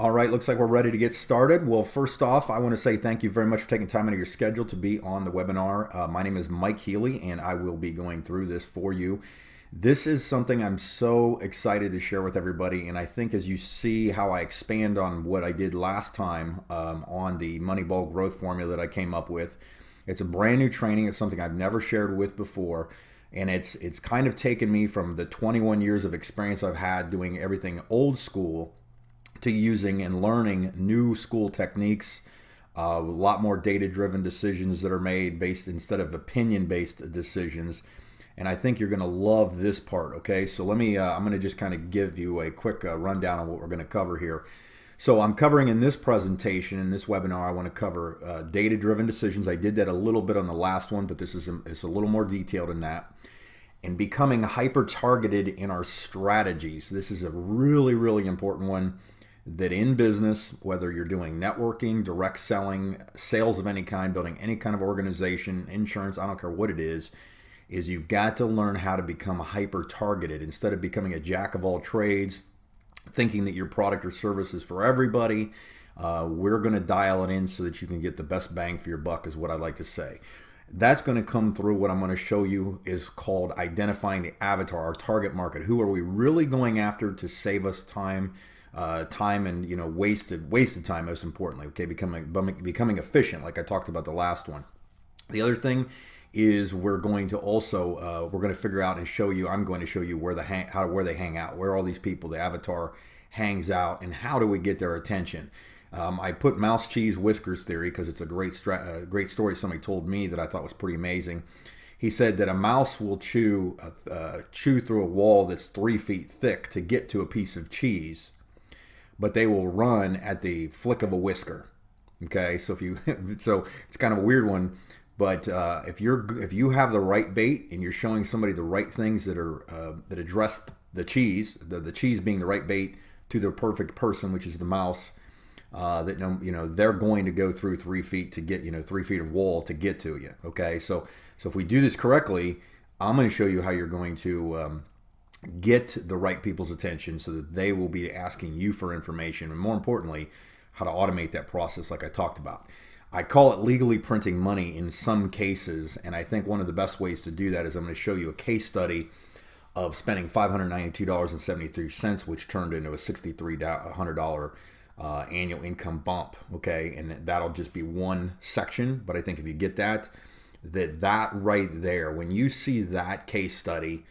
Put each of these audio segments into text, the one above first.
All right, looks like we're ready to get started. Well, first off, I want to say thank you very much for taking time out of your schedule to be on the webinar. My name is Mike Healy, and I will be going through this for you. This is something I'm so excited to share with everybody, and I think as you see how I expand on what I did last time on the Moneyball Growth Formula that I came up with, it's a brand new training. It's something I've never shared with before, and it's kind of taken me from the 21 years of experience I've had doing everything old school to using and learning new school techniques, a lot more data-driven decisions that are made based instead of opinion-based decisions. And I think you're going to love this part. Okay, so let me. I'm going to just kind of give you a quick rundown on what we're going to cover here. So I'm covering in this presentation, in this webinar, I want to cover data-driven decisions. I did that a little bit on the last one, but this is it's a little more detailed than that. And becoming hyper-targeted in our strategies. This is a really, really important one. That in business, whether you're doing networking, direct selling, sales of any kind, building any kind of organization, insurance, I don't care what it is you've got to learn how to become hyper targeted instead of becoming a jack of all trades, thinking that your product or service is for everybody. We're going to dial it in so that you can get the best bang for your buck, is what I like to say. That's going to come through. What I'm going to show you is called identifying the avatar, our target market. Who are we really going after to save us time? Time and wasted time, most importantly. Okay, becoming efficient, like I talked about the last one. The other thing is we're going to also we're going to figure out and show you. I'm going to show you where where they hang out, where all these people, the avatar, hangs out, and how do we get their attention. I put mouse, cheese, whiskers theory because it's a great story somebody told me that I thought was pretty amazing. He said that a mouse will chew through a wall that's 3 feet thick to get to a piece of cheese, but they will run at the flick of a whisker. Okay, so so it's kind of a weird one, but if you have the right bait and you're showing somebody the right things that are that address the cheese, the cheese being the right bait to the perfect person, which is the mouse, they're going to go through 3 feet to get 3 feet of wall to get to you. Okay, so if we do this correctly, I'm going to show you how you're going to get the right people's attention so that they will be asking you for information, and more importantly, how to automate that process like I talked about. I call it legally printing money in some cases, and I think one of the best ways to do that is I'm going to show you a case study of spending $592.73, which turned into a $6,300 annual income bump. Okay, and that'll just be one section, but I think if you get that right there, when you see that case study,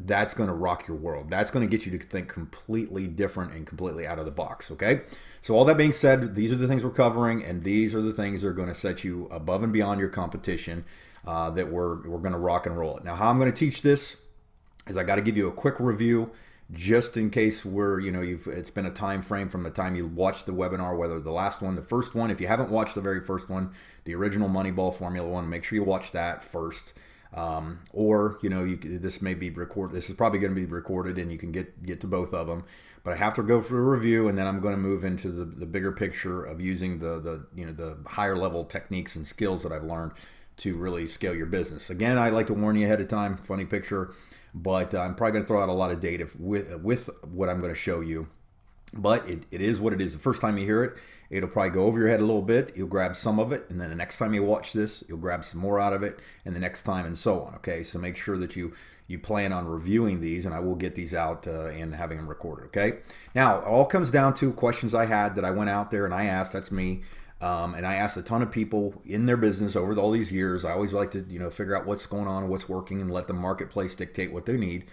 that's going to rock your world. That's going to get you to think completely different and completely out of the box. Okay, so all that being said, these are the things we're covering, and these are the things that are going to set you above and beyond your competition, that we're going to rock and roll it. Now, how I'm going to teach this is I got to give you a quick review just in case it's been a time frame from the time you watched the webinar, whether the last one, the first one. If you haven't watched the very first one, the original Moneyball Formula one, make sure you watch that first. This may be recorded. This is probably going to be recorded, and you can get to both of them. But I have to go through a review, and then I'm going to move into the bigger picture of using the higher level techniques and skills that I've learned to really scale your business. Again, I like to warn you ahead of time. Funny picture, but I'm probably going to throw out a lot of data with what I'm going to show you. But it is what it is. The first time you hear it, it'll probably go over your head a little bit. You'll grab some of it, and then the next time you watch this, you'll grab some more out of it, and the next time, and so on. Okay, so make sure that you plan on reviewing these, and I will get these out and having them recorded. Okay, now it all comes down to questions I had that I went out there and I asked. That's me. And I asked a ton of people in their business over all these years. I always like to figure out what's going on and what's working and let the marketplace dictate what they need.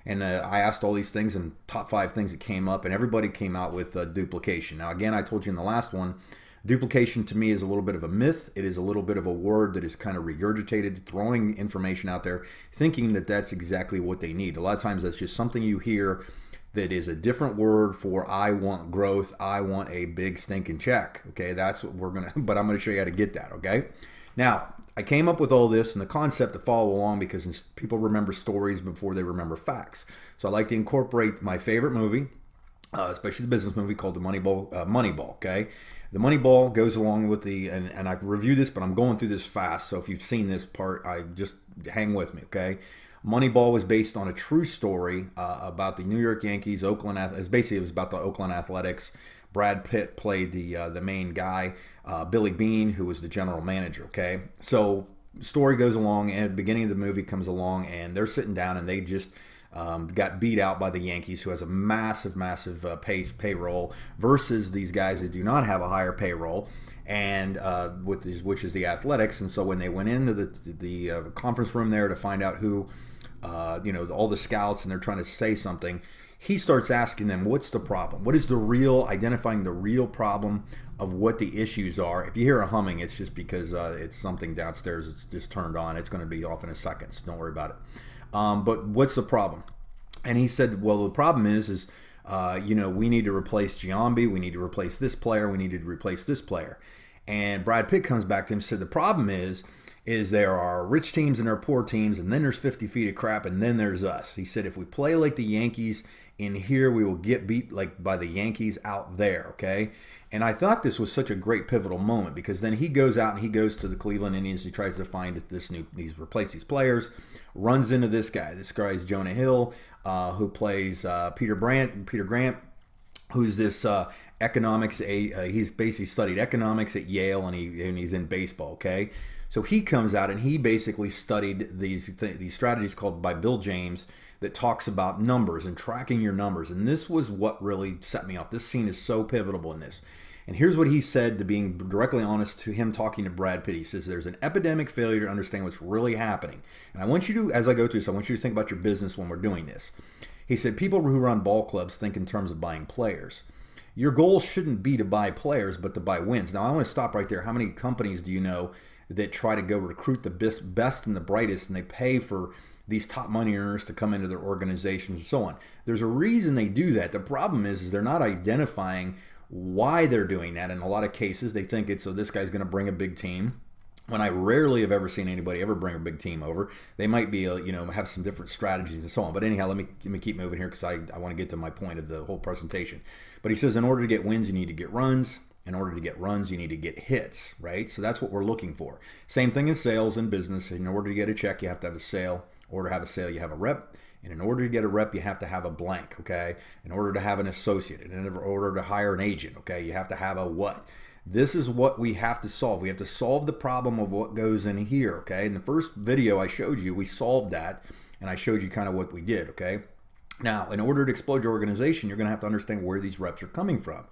And I asked all these things, and top 5 things that came up, and everybody came out with duplication. Now, again, I told you in the last one, duplication to me is a little bit of a myth. It is a little bit of a word that is kind of regurgitated, throwing information out there, thinking that that's exactly what they need. A lot of times that's just something you hear that is a different word for I want growth, I want a big stinking check. Okay, that's what we're going to, but I'm going to show you how to get that, okay? Now, I came up with all this and the concept to follow along because people remember stories before they remember facts. So I like to incorporate my favorite movie, especially the business movie called the Moneyball, okay? The Moneyball goes along with and I reviewed this, but I'm going through this fast. So if you've seen this part, I just hang with me, okay? Moneyball was based on a true story about the New York Yankees, it was about the Oakland Athletics, Brad Pitt played the main guy, Billy Bean, who was the general manager. Okay, so story goes along, and at the beginning of the movie comes along, and they're sitting down, and they just got beat out by the Yankees, who has a massive payroll, versus these guys that do not have a higher payroll, and which is the Athletics. And so when they went into the conference room there to find out who, all the scouts, and they're trying to say something, he starts asking them, what's the problem? What is identifying the real problem of what the issues are. If you hear a humming, it's just because it's something downstairs that's just turned on. It's going to be off in a second, so don't worry about it. But what's the problem? And he said, well, the problem is we need to replace Giambi, we need to replace this player, we need to replace this player. And Brad Pitt comes back to him and said, the problem is there are rich teams and there are poor teams, and then there's 50 feet of crap, and then there's us. He said, if we play like the Yankees in here, we will get beat like by the Yankees out there, okay? And I thought this was such a great pivotal moment, because then he goes out and he goes to the Cleveland Indians. He tries to find replace these players, runs into this guy. This guy is Jonah Hill, who plays Peter Grant, who's this economics. He's basically studied economics at Yale, and he's in baseball, okay? So he comes out and he basically studied these strategies called by Bill James that talks about numbers and tracking your numbers. And this was what really set me off. This scene is so pivotal in this. And here's what he said, to being directly honest, to him talking to Brad Pitt. He says, there's an epidemic failure to understand what's really happening. And I want you to, as I go through this, I want you to think about your business when we're doing this. He said, people who run ball clubs think in terms of buying players. Your goal shouldn't be to buy players, but to buy wins. Now, I want to stop right there. How many companies do you know that try to go recruit the best and the brightest, and they pay for these top money earners to come into their organizations and so on? There's a reason they do that. The problem is they're not identifying why they're doing that. In a lot of cases, they think it's, so this guy's going to bring a big team, when I rarely have ever seen anybody ever bring a big team over. They might be, have some different strategies and so on. But anyhow, let me keep moving here, because I want to get to my point of the whole presentation. But he says, in order to get wins, you need to get runs. In order to get runs, you need to get hits, right? So that's what we're looking for. Same thing in sales and business. In order to get a check, you have to have a sale. In order to have a sale, you have a rep. And in order to get a rep, you have to have a blank, okay? In order to have an associate, and in order to hire an agent, okay, you have to have a what? This is what we have to solve. We have to solve the problem of what goes in here, okay? In the first video I showed you, we solved that, and I showed you kind of what we did, okay? Now, in order to explode your organization, you're going to have to understand where these reps are coming from.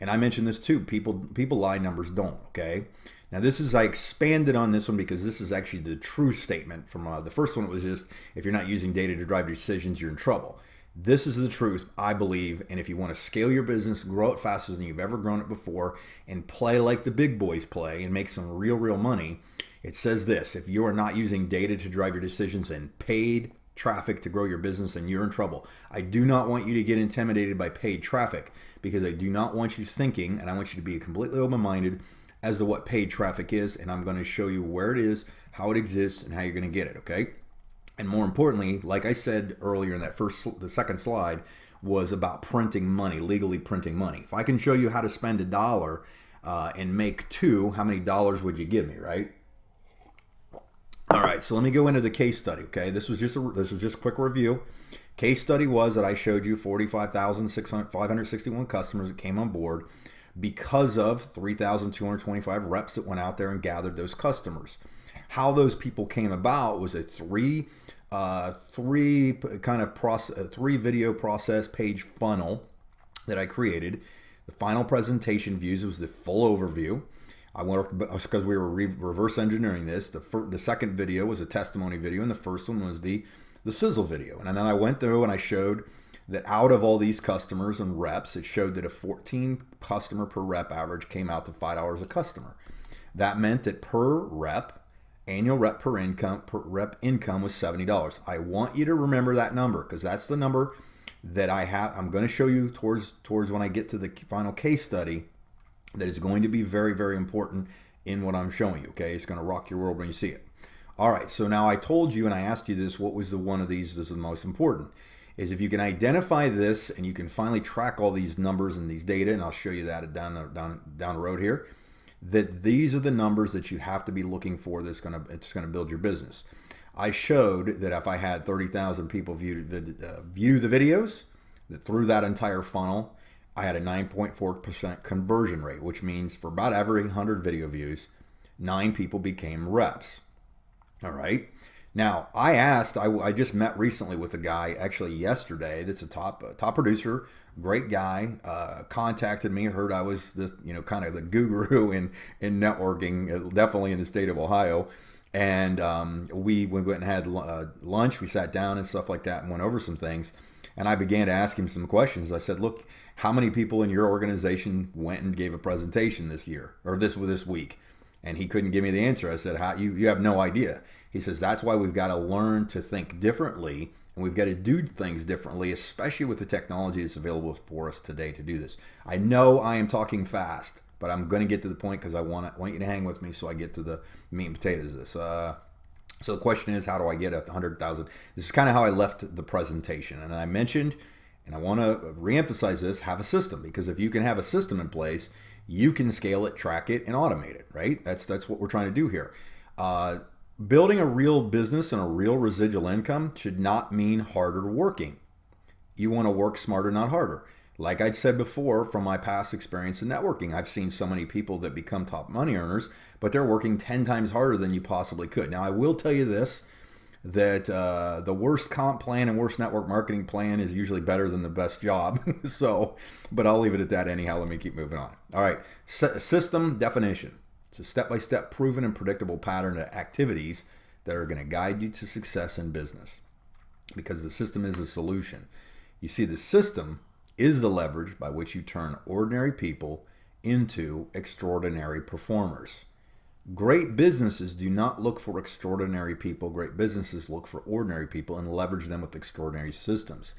And I mentioned this too. People lie, numbers don't, okay? Now this is, I expanded on this one because this is actually the true statement from the first one. It was just, if you're not using data to drive your decisions, you're in trouble. This is the truth, I believe. And if you want to scale your business, grow it faster than you've ever grown it before, and play like the big boys play and make some real money, it says this: if you are not using data to drive your decisions and paid traffic to grow your business, then you're in trouble. I do not want you to get intimidated by paid traffic, because I do not want you thinking, and I want you to be completely open-minded as to what paid traffic is, and I'm going to show you where it is, how it exists, and how you're going to get it, okay? And more importantly, like I said earlier in the second slide, was about printing money, legally printing money. If I can show you how to spend $1 and make $2, how many dollars would you give me, right? All right, so let me go into the case study, okay? This was just a quick review. Case study was that I showed you 45,561 customers that came on board because of 3,225 reps that went out there and gathered those customers. How those people came about was a three video process page funnel that I created. The final presentation views was the full overview. I went, because we were reverse engineering this. The second video was a testimony video, and the first one was the sizzle video. And then I went through and I showed that out of all these customers and reps, it showed that a 14 customer per rep average came out to $5 a customer. That meant that per rep, annual rep income was $70. I want you to remember that number, because that's the number that I have. I'm going to show you towards when I get to the final case study, that is going to be very important in what I'm showing you, okay? It's going to rock your world when you see it. All right, so now I told you, and I asked you this, what was the one of these is the most important? Is if you can identify this and you can finally track all these numbers and these data, and I'll show you that down the road here, that these are the numbers that you have to be looking for that's it's gonna build your business. I showed that if I had 30,000 people view the videos, that through that entire funnel, I had a 9.4% conversion rate, which means for about every 100 video views, 9 people became reps. All right. Now, I just met recently with a guy, actually yesterday, that's a top producer, great guy, contacted me, heard I was this, kind of the guru in networking, definitely in the state of Ohio. And we went and had lunch, we sat down and stuff like that and went over some things. And I began to ask him some questions. I said, look, how many people in your organization went and gave a presentation this year or this week? And he couldn't give me the answer. I said, how you have no idea. He says, that's why we've got to learn to think differently and we've got to do things differently, especially with the technology that's available for us today to do this. I know I am talking fast, but I'm going to get to the point because I want you to hang with me so I get to the meat and potatoes of this. So the question is, how do I get at 100,000? This is kind of how I left the presentation. And I mentioned, and I want to reemphasize this, have a system. Because if you can have a system in place, you can scale it, track it, and automate it, right? That's what we're trying to do here. Building a real business and a real residual income should not mean harder working. You want to work smarter, not harder. Like I said before, from my past experience in networking, I've seen so many people that become top money earners, but they're working 10 times harder than you possibly could. Now, I will tell you this, that the worst comp plan and worst network marketing plan is usually better than the best job. But I'll leave it at that anyhow. Let me keep moving on. All right, system definition. It's a step-by-step proven and predictable pattern of activities that are going to guide you to success in business, because the system is a solution. You see, the system is the leverage by which you turn ordinary people into extraordinary performers. Great businesses do not look for extraordinary people. Great businesses look for ordinary people and leverage them with extraordinary systems.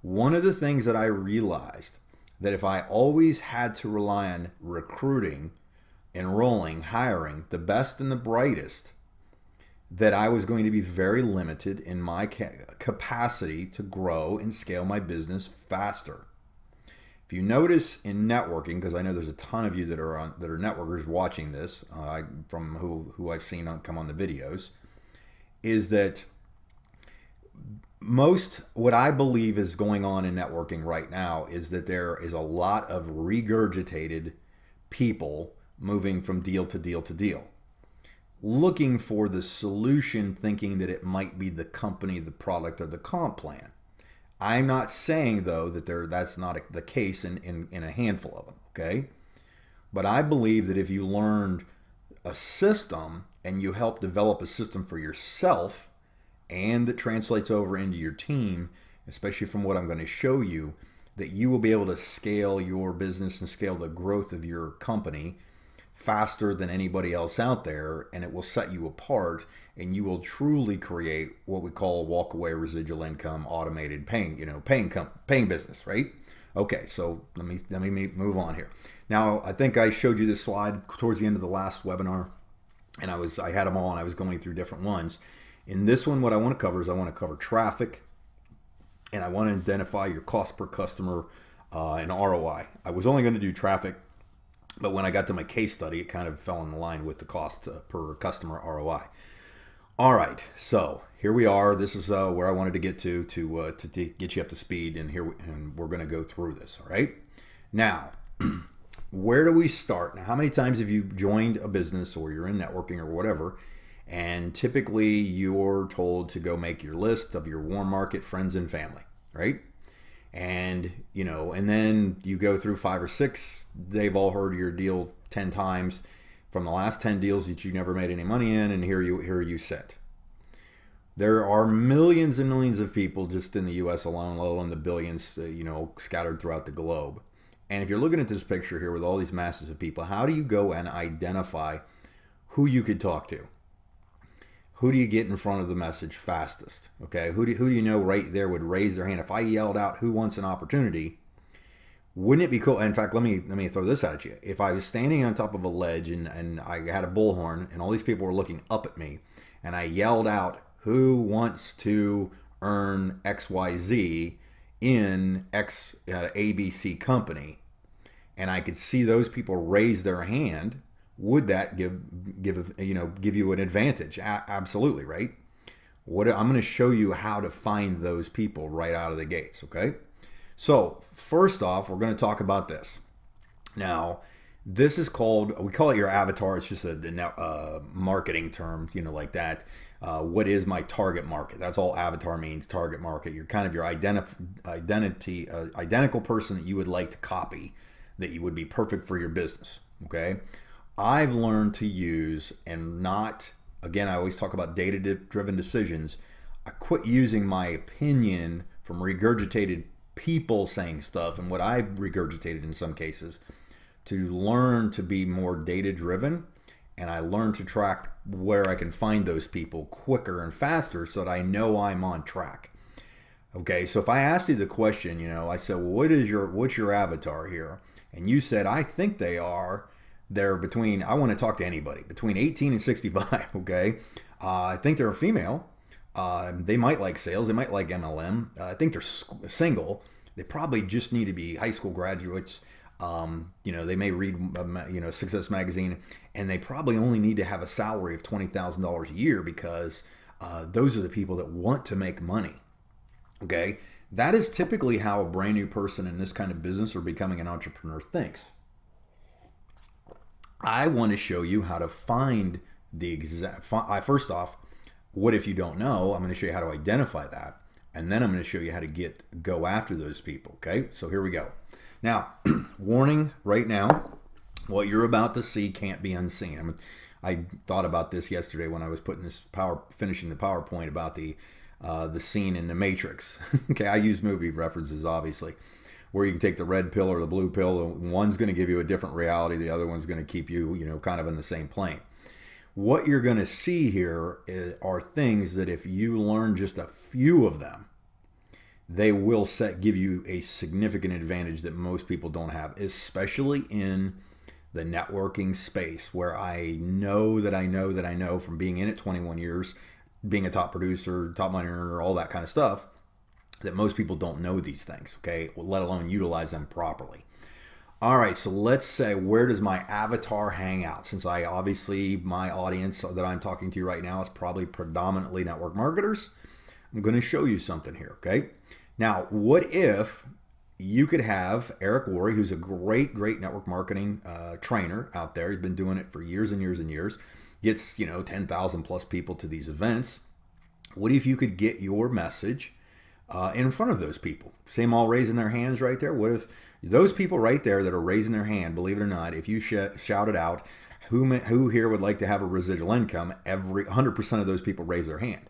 One of the things that I realized, that if I always had to rely on recruiting, enrolling, hiring the best and the brightest, that I was going to be very limited in my capacity to grow and scale my business faster. If you notice in networking, because I know there's a ton of you that are networkers watching this, from who I've seen come on the videos, is that what I believe is going on in networking right now is that there is a lot of regurgitated people moving from deal to deal to deal, looking for the solution, thinking that it might be the company, the product, or the comp plan. I'm not saying, though, that that's not the case in a handful of them, okay? But I believe that if you learned a system and you help develop a system for yourself and that translates over into your team, especially from what I'm going to show you, that you will be able to scale your business and scale the growth of your company faster than anybody else out there, and it will set you apart, and you will truly create what we call walk-away residual income, automated paying business, right? Okay, so let me move on here. Now, I think I showed you this slide towards the end of the last webinar, and I had them all, and I was going through different ones. In this one, what I want to cover is I want to cover traffic, and I want to identify your cost per customer and ROI. I was only going to do traffic, but when I got to my case study, it kind of fell in line with the cost per customer ROI. All right, so here we are. This is where I wanted to get to get you up to speed, and we're going to go through this. All right. Now, where do we start? Now, how many times have you joined a business or you're in networking or whatever, and typically you're told to go make your list of your warm market friends and family, right? And and then you go through 5 or 6, they've all heard your deal 10 times from the last 10 deals that you never made any money in, and here you sit. There are millions and millions of people just in the US alone, let alone the billions, scattered throughout the globe. And if you're looking at this picture here with all these masses of people, how do you go and identify who you could talk to? Who do you get in front of the message fastest? Okay, who do you know right there would raise their hand? If I yelled out, who wants an opportunity, wouldn't it be cool? In fact, let me throw this at you. If I was standing on top of a ledge and I had a bullhorn and all these people were looking up at me, and I yelled out, who wants to earn XYZ in X ABC company, and I could see those people raise their hand, would that give you an advantage? Absolutely, right? I'm going to show you how to find those people right out of the gates, okay? So first off, we're going to talk about this. Now, this is called, we call it your avatar. It's just a marketing term, you know, like that. What is my target market? That's all avatar means, target market. You're kind of your identical person that you would like to copy, that you would be perfect for your business, okay? I've learned to use and not, again, I always talk about data-driven decisions. I quit using my opinion from regurgitated people saying stuff and what I've regurgitated in some cases to learn to be more data-driven, and I learned to track where I can find those people quicker and faster so that I know I'm on track. Okay, so if I asked you the question, you know, I said, well, what's your avatar here? And you said, I think they're between, I want to talk to anybody, between 18 and 65, okay? I think they're a female. They might like sales. They might like MLM. I think they're single. They probably just need to be high school graduates. You know, they may read, you know, Success Magazine, and they probably only need to have a salary of $20,000 a year because those are the people that want to make money. Okay, that is typically how a brand new person in this kind of business or becoming an entrepreneur thinks. I want to show you how to find the exact, first off, what if you don't know? I'm going to show you how to identify that. And then I'm going to show you how to go after those people. Okay, so here we go. Now, warning right now, what you're about to see can't be unseen. I thought about this yesterday when I was finishing the PowerPoint about the scene in The Matrix. Okay, I use movie references, obviously, where you can take the red pill or the blue pill. One's going to give you a different reality. The other one's going to keep you, you know, kind of in the same plane. What you're going to see here are things that if you learn just a few of them, they will give you a significant advantage that most people don't have, especially in the networking space, where I know from being in it 21 years, being a top producer, top money earner, all that kind of stuff, that most people don't know these things, okay, let alone utilize them properly. All right, so let's say, where does my avatar hang out? Since my audience that I'm talking to right now is probably predominantly network marketers, I'm going to show you something here, okay? Now, what if you could have Eric Worre, who's a great network marketing trainer out there. He's been doing it for years and years and years. Gets, you know, 10,000 plus people to these events. What if you could get your message in front of those people? See them all raising their hands right there? What if those people right there that are raising their hand, believe it or not, if you shout it out, who here would like to have a residual income, 100% of those people raise their hand.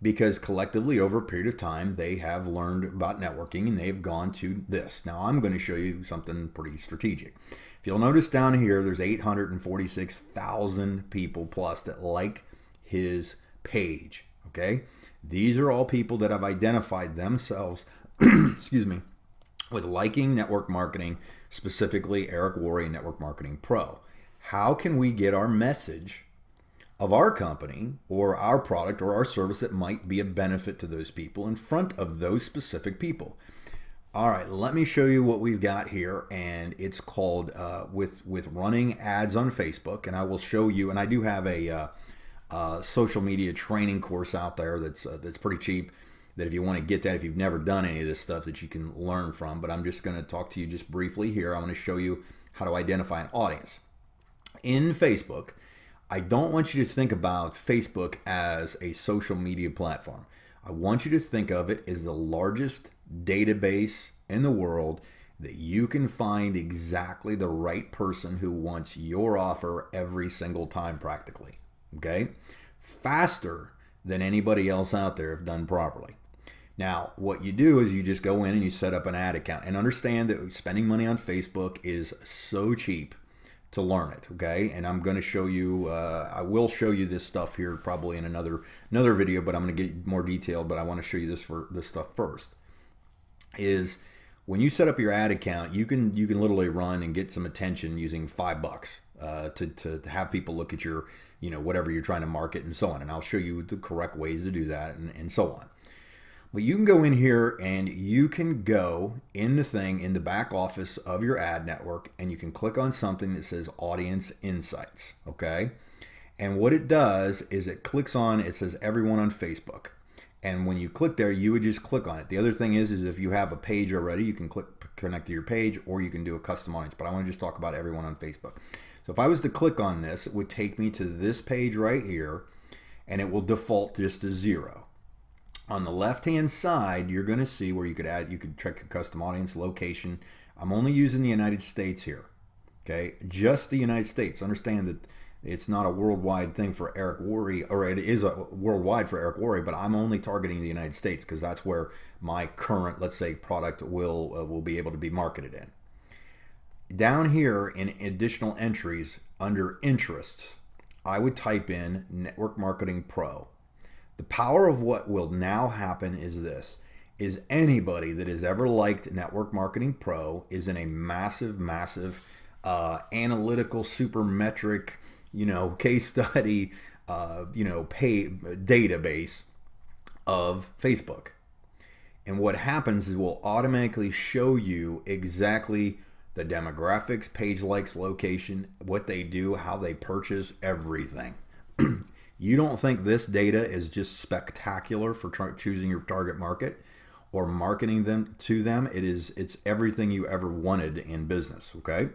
Because collectively, over a period of time, they have learned about networking and they've gone to this. Now, I'm going to show you something pretty strategic. If you'll notice down here, there's 846,000 people plus that like his page, okay? These are all people that have identified themselves, excuse me, with liking network marketing, specifically Eric Worre Network Marketing Pro. How can we get our message of our company or our product or our service that might be a benefit to those people in front of those specific people? All right, let me show you what we've got here, and it's called with running ads on Facebook. And I will show you, and I do have a social media training course out there that's pretty cheap, that if you want to get that, if you've never done any of this stuff, that you can learn from. But I'm just going to talk to you just briefly here. I'm going to show you how to identify an audience in Facebook. I don't want you to think about Facebook as a social media platform. I want you to think of it as the largest database in the world that you can find exactly the right person who wants your offer every single time practically, okay? Faster than anybody else out there if done properly. Now, what you do is you just go in and you set up an ad account, and understand that spending money on Facebook is so cheap to learn it, okay? And I'm going to show you, I will show you this stuff here probably in another video, but I'm going to get more detailed, but I want to show you this stuff first. Is when you set up your ad account, you can literally run and get some attention using $5 to have people look at your, you know, whatever you're trying to market and so on. And I'll show you the correct ways to do that and so on. Well, you can go in here and you can go in the back office of your ad network, and you can click on something that says Audience Insights, okay? And what it does is it says everyone on Facebook. And when you click there, you would just click on it. The other thing is if you have a page already, you can click connect to your page, or you can do a custom audience. But I want to just talk about everyone on Facebook. So if I was to click on this, it would take me to this page right here, and it will default just to 0. On the left-hand side, you're going to see where you could check your custom audience location. I'm only using the United States here. Okay, just the United States. Understand that it's not a worldwide thing for Eric Worre, or it is a worldwide for Eric Worre, but I'm only targeting the United States because that's where my current, let's say, product will be able to be marketed in. Down here in additional entries under interests, I would type in Network Marketing Pro. The power of what will now happen is this, is anybody that has ever liked Network Marketing Pro is in a massive, massive analytical, supermetric, case study, pay database of Facebook. And what happens is we'll automatically show you exactly the demographics, page likes, location, what they do, how they purchase, everything. You don't think this data is just spectacular for choosing your target market or marketing them to them? It's everything you ever wanted in business, okay?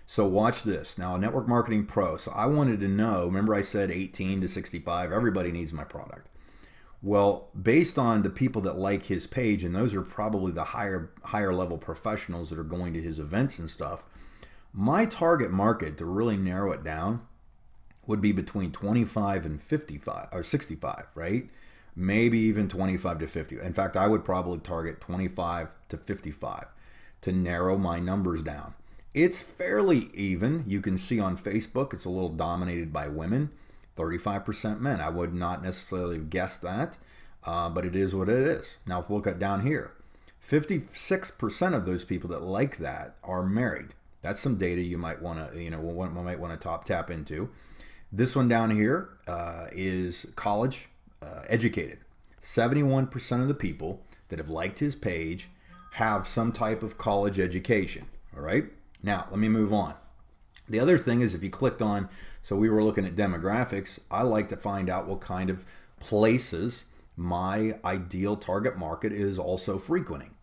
So watch this. Now, Network Marketing Pro. So I wanted to know, remember I said 18 to 65, everybody needs my product. Well, based on the people that like his page, and those are probably the higher level professionals that are going to his events and stuff, my target market, to really narrow it down, would be between 25 and 55 or 65, right? Maybe even 25 to 50. In fact, I would probably target 25 to 55 to narrow my numbers down. It's fairly even. You can see on Facebook, it's a little dominated by women, 35% men. I would not necessarily have guessed that, but it is what it is. Now, if we look at down here, 56% of those people that like that are married. That's some data you might want to, tap into. This one down here is college educated. 71% of the people that have liked his page have some type of college education. All right. Now, let me move on. The other thing is if you clicked on, so we were looking at demographics, I like to find out what kind of places my ideal target market is also frequenting,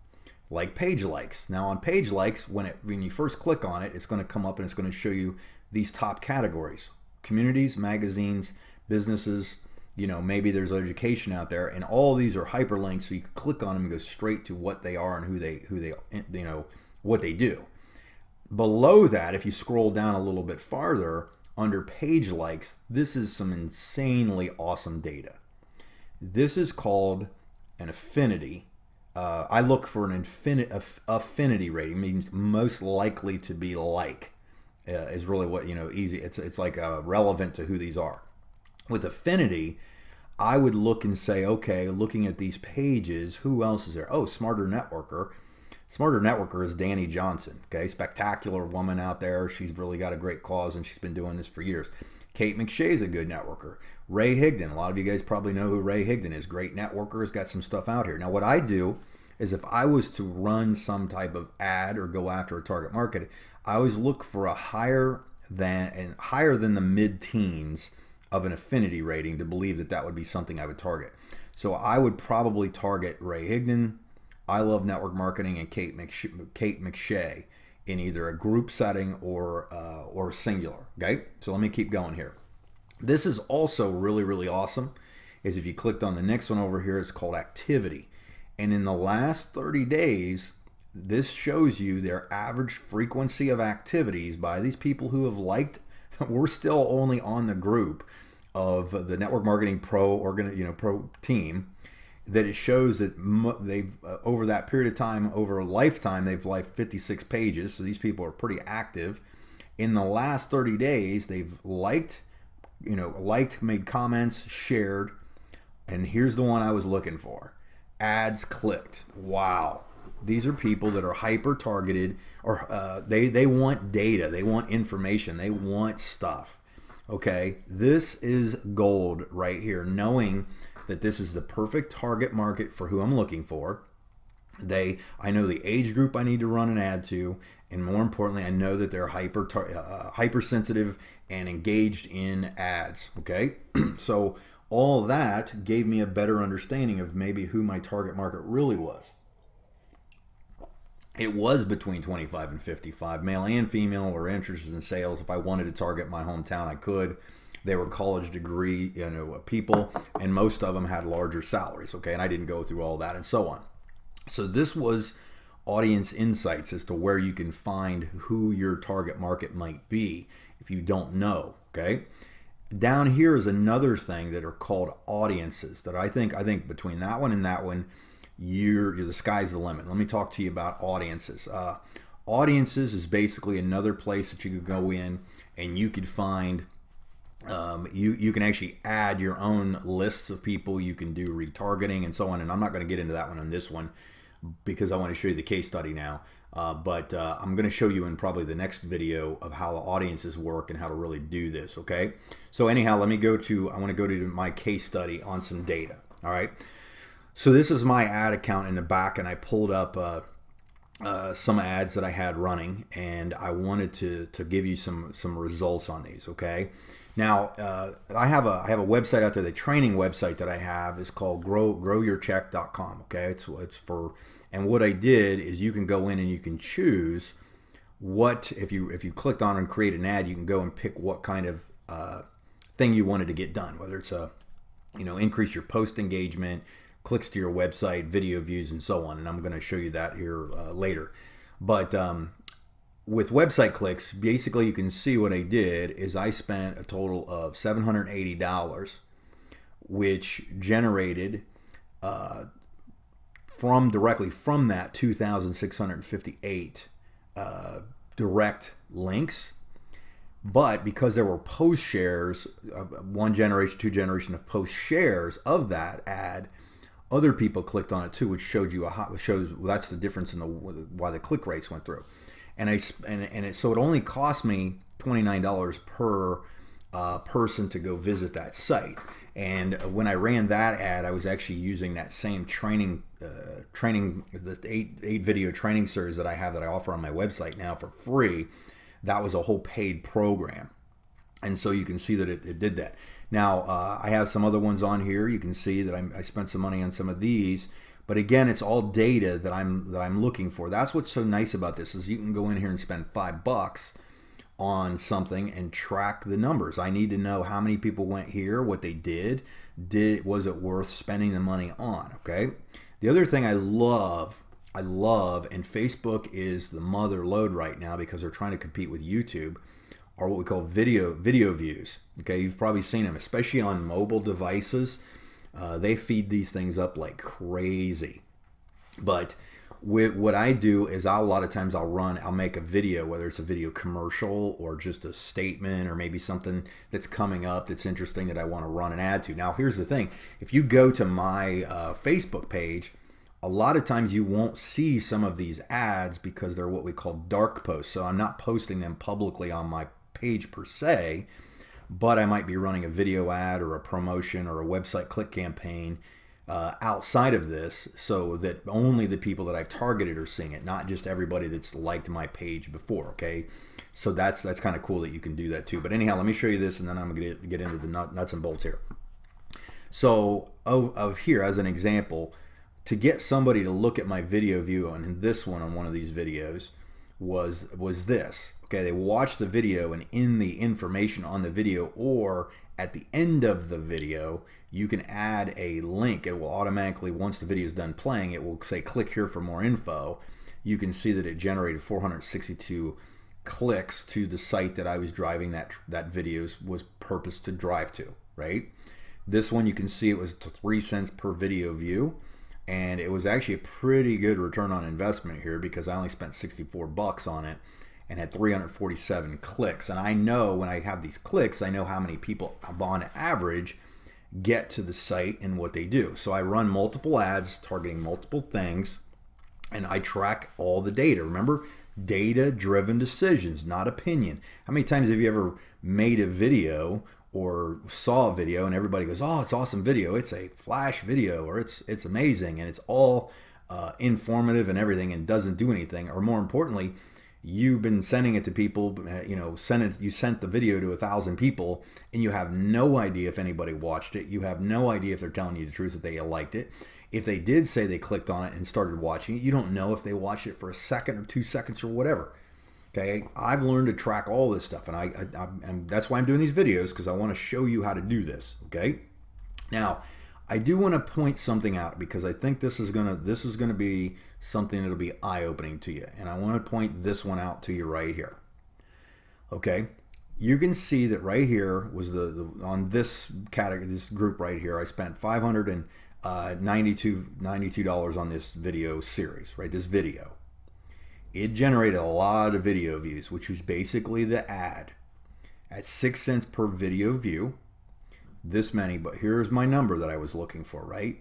like page likes. Now on page likes, when you first click on it, it's going to come up and it's going to show you these top categories: communities, magazines, businesses, maybe there's education out there, and all these are hyperlinks, so you can click on them and go straight to what they are and who they what they do. Below that, if you scroll down a little bit farther, under page likes, this is some insanely awesome data. This is called an affinity. I look for an affinity rating, means most likely to be like, is really what, easy. It's like relevant to who these are. With affinity, I would look and say, okay, looking at these pages, who else is there? Oh, Smarter Networker. Smarter Networker is Danny Johnson, okay? Spectacular woman out there. She's really got a great cause, and she's been doing this for years. Kate McShay is a good networker. Ray Higdon, a lot of you guys probably know who Ray Higdon is. Great networker, has got some stuff out here. Now, what I do is if I was to run some type of ad or go after a target market, I always look for a higher than the mid-teens of an affinity rating to believe that that would be something I would target. So I would probably target Ray Higdon, I Love Network Marketing, and Kate McShay in either a group setting or singular. Okay, so let me keep going here. This is also really, really awesome. Is if you clicked on the next one over here, it's called activity. And in the last 30 days, this shows you their average frequency of activities by these people who have liked. We're still only on the group of the Network Marketing Pro Pro team, that it shows that they've over that period of time, over a lifetime, they've liked 56 pages. So these people are pretty active. In the last 30 days, they've liked, made comments, shared, and here's the one I was looking for: ads clicked. Wow. These are people that are hyper targeted, or they want data, they want information, they want stuff. Okay, this is gold right here, knowing that this is the perfect target market for who I'm looking for. I know the age group I need to run an ad to, and more importantly, I know that they're hypersensitive and engaged in ads. Okay, so All that gave me a better understanding of maybe who my target market really was. It was between 25 and 55, male and female, were interested in sales. If I wanted to target my hometown, I could. They were college degree, people, and most of them had larger salaries. Okay, and I didn't go through all that and so on. So this was audience insights as to where you can find who your target market might be if you don't know. Okay, down here is another thing that are called audiences that I think between that one and that one, you're the sky's the limit. Let me talk to you about audiences. Audiences is basically another place that you could go in and you could find you can actually add your own lists of people. You can do retargeting and so on, and I'm not going to get into that one on this one because I want to show you the case study now. But I'm going to show you in probably the next video of how the audiences work and how to really do this. Okay, so anyhow, I want to go to my case study on some data. All right, so this is my ad account in the back, and I pulled up some ads that I had running, and I wanted to give you some results on these. Okay, now I have a website out there. The training website that I have is called growyourcheck.com. Okay, it's for, and what I did is you can go in and you can choose what, if you clicked on and create an ad, you can go and pick what kind of thing you wanted to get done, whether it's increase your post engagement, clicks to your website, video views, and so on. And I'm going to show you that here later. But with website clicks, basically you can see what I did is I spent a total of $780, which generated directly from that 2,658 direct links. But because there were post shares, one generation, two generation of post shares of that ad, other people clicked on it too, which showed you that's the difference in why the click rates went through. So it only cost me $29 per person to go visit that site. And when I ran that ad, I was actually using that same training, the 8 video training series that I have that I offer on my website now for free. That was a whole paid program. And so you can see that it did that. Now, I have some other ones on here. You can see that I spent some money on some of these. But again, it's all data that I'm looking for. That's what's so nice about this is you can go in here and spend $5 on something and track the numbers. I need to know how many people went here, what they did. Was it worth spending the money on? Okay. The other thing I love, and Facebook is the mother lode right now because they're trying to compete with YouTube, are what we call video views. Okay, you've probably seen them, especially on mobile devices. They feed these things up like crazy. But what I do is a lot of times I'll make a video, whether it's a video commercial or just a statement or maybe something that's coming up that's interesting that I want to run an ad to. Now here's the thing, if you go to my Facebook page, a lot of times you won't see some of these ads because they're what we call dark posts. So I'm not posting them publicly on my page per se, but I might be running a video ad or a promotion or a website click campaign outside of this so that only the people that I've targeted are seeing it, not just everybody that's liked my page before. Okay, so that's kind of cool that you can do that too. But anyhow, let me show you this and then I'm going to get into the nuts and bolts here. So of here as an example, to get somebody to look at my video view, and in this one on one of these videos was this. Okay, they watch the video, and in the information on the video or at the end of the video, you can add a link. It will automatically, once the video is done playing, it will say click here for more info. You can see that it generated 462 clicks to the site that I was driving that video was purposed to drive to, right? This one you can see it was 3 cents per video view. And it was actually a pretty good return on investment here because I only spent $64 on it and had 347 clicks. And I know when I have these clicks, I know how many people on average get to the site and what they do. So I run multiple ads targeting multiple things and I track all the data. Remember, data-driven decisions, not opinion. How many times have you ever made a video or saw a video and everybody goes, oh, it's awesome video, it's a flash video, or it's amazing, and it's all informative and everything and doesn't do anything? Or more importantly, you've been sending it to people, you know, you sent the video to 1,000 people and you have no idea if anybody watched it. You have no idea if they're telling you the truth, that they liked it. If they did say they clicked on it and started watching it, you don't know if they watched it for a second or 2 seconds or whatever. Okay, I've learned to track all this stuff, and that's why I'm doing these videos, because I want to show you how to do this. Okay, now I do want to point something out, because I think this is gonna be something that'll be eye-opening to you, and I want to point this one out to you right here. Okay, you can see that right here was on this category, this group right here, I spent $592 on this video series, right? This video. It generated a lot of video views, which was basically the ad at 6 cents per video view. This many, but here's my number that I was looking for, right?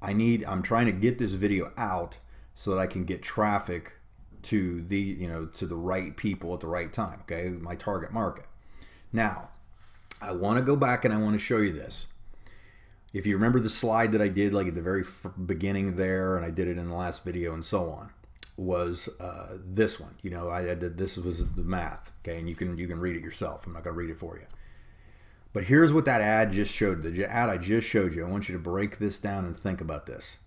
I'm trying to get this video out so that I can get traffic to to the right people at the right time, okay? My target market. Now, I want to go back and I want to show you this. If you remember the slide that I did like at the very beginning there, and I did it in the last video and so on, was this one. You know, this was the math, okay? And you can read it yourself. I'm not going to read it for you. But here's what that ad just showed. The ad I just showed you. I want you to break this down and think about this.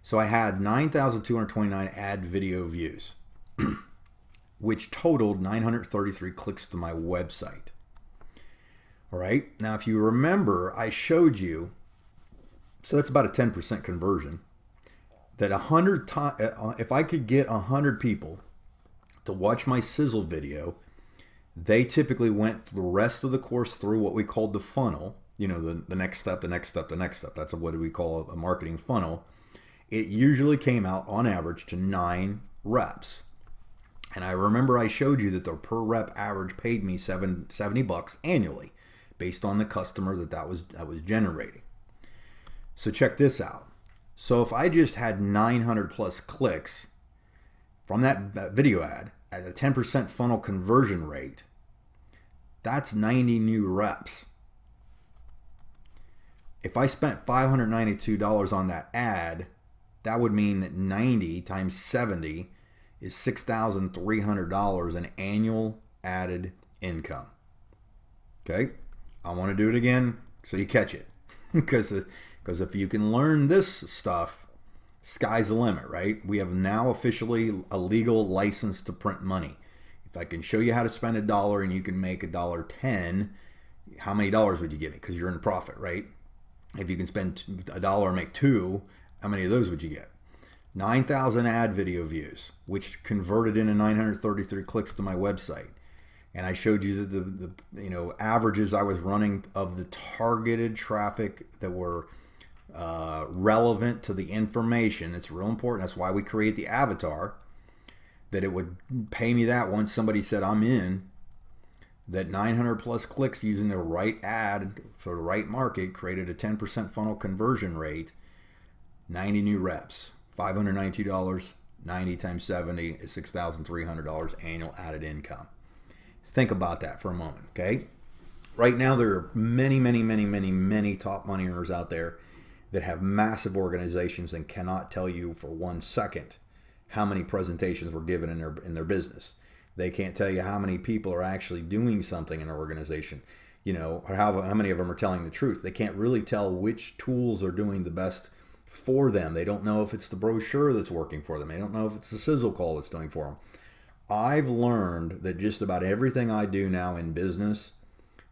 So I had 9,229 ad video views, which totaled 933 clicks to my website. All right. Now, if you remember, I showed you, so that's about a 10% conversion, that if I could get 100 people to watch my sizzle video, they typically went the rest of the course through what we called the funnel, you know, the next step, the next step, the next step. That's what we call a marketing funnel. It usually came out on average to 9 reps. And I remember I showed you that the per rep average paid me $70 annually based on the customer that was generating. So check this out. So if I just had 900 plus clicks from that video ad at a 10% funnel conversion rate, that's 90 new reps. If I spent $592 on that ad, that would mean that 90 times 70 is $6,300 in annual added income. Okay, I want to do it again so you catch it, because if you can learn this stuff, sky's the limit, right? We have now officially a legal license to print money. If I can show you how to spend $1 and you can make $1.10, how many dollars would you give me? Because you're in profit, right? If you can spend $1 and make $2, how many of those would you get? 9,000 ad video views, which converted into 933 clicks to my website. And I showed you the averages I was running of the targeted traffic that were relevant to the information. It's real important. That's why we create the avatar, that it would pay me that once somebody said I'm in. That 900 plus clicks using the right ad for the right market created a 10% funnel conversion rate, 90 new reps, $592, 90 times 70 is $6,300 annual added income. Think about that for a moment, okay? Right now there are many top money earners out there that have massive organizations and cannot tell you for 1 second how many presentations were given in their business. They can't tell you how many people are actually doing something in their organization, you know, or how many of them are telling the truth. They can't really tell which tools are doing the best for them. They don't know if it's the brochure that's working for them. They don't know if it's the sizzle call that's doing for them. I've learned that just about everything I do now in business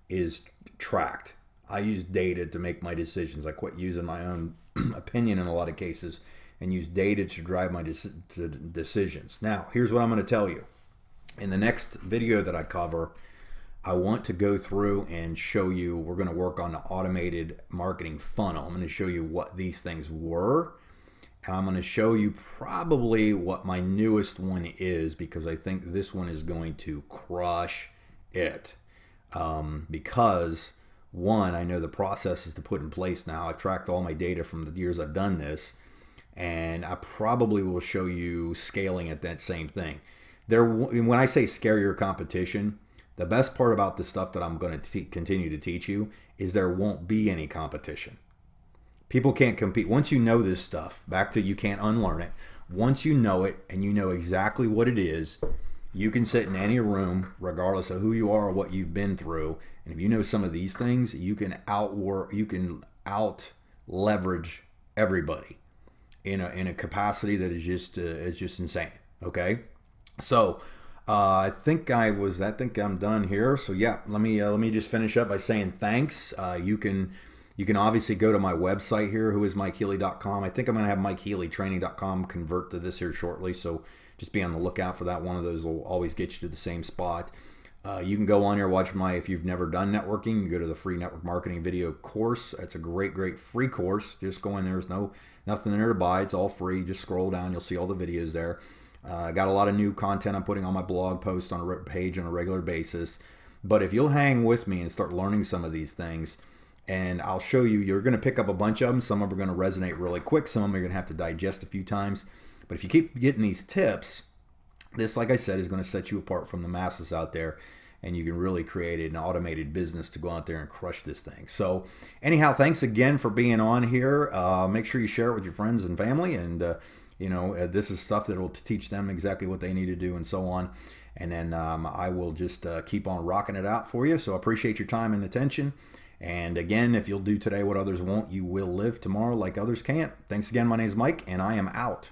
is tracked. I use data to make my decisions. I quit using my own opinion in a lot of cases and use data to drive my decisions. Now, here's what I'm going to tell you. In the next video that I cover, I want to go through and show you, we're going to work on the automated marketing funnel. I'm going to show you what these things were. And I'm going to show you probably what my newest one is, because I think this one is going to crush it. Because one, I know the processes to put in place now. I've tracked all my data from the years I've done this, and I probably will show you scaling at that same thing. When I say scare your competition, the best part about the stuff that I'm going to continue to teach you is there won't be any competition. People can't compete. Once you know this stuff, back to you can't unlearn it. Once you know it and you know exactly what it is, You can sit in any room, regardless of who you are or what you've been through, and if you know some of these things, you can out leverage everybody in a capacity that is just insane. Okay, so I think I'm done here. So yeah, let me just finish up by saying thanks. You can obviously go to my website here, whoismikehealy.com. I think I'm going to have MikeHealyTraining.com convert to this here shortly, so just be on the lookout for that. One of those will always get you to the same spot. You can go on here, watch if you've never done networking, you go to the free network marketing video course. It's a great free course. Just go in there. There's nothing there to buy. It's all free. Just scroll down. You'll see all the videos there. I got a lot of new content I'm putting on my blog post on a page on a regular basis. But if you'll hang with me and start learning some of these things, and I'll show you, you're going to pick up a bunch of them. Some of them are going to resonate really quick. Some of them you're going to have to digest a few times. But if you keep getting these tips, this, like I said, is going to set you apart from the masses out there, and you can really create an automated business to go out there and crush this thing. So anyhow, thanks again for being on here. Make sure you share it with your friends and family, and this is stuff that will teach them exactly what they need to do and so on. And then I will just keep on rocking it out for you. So I appreciate your time and attention. And again, if you'll do today what others won't, you will live tomorrow like others can't. Thanks again. My name is Mike, and I am out.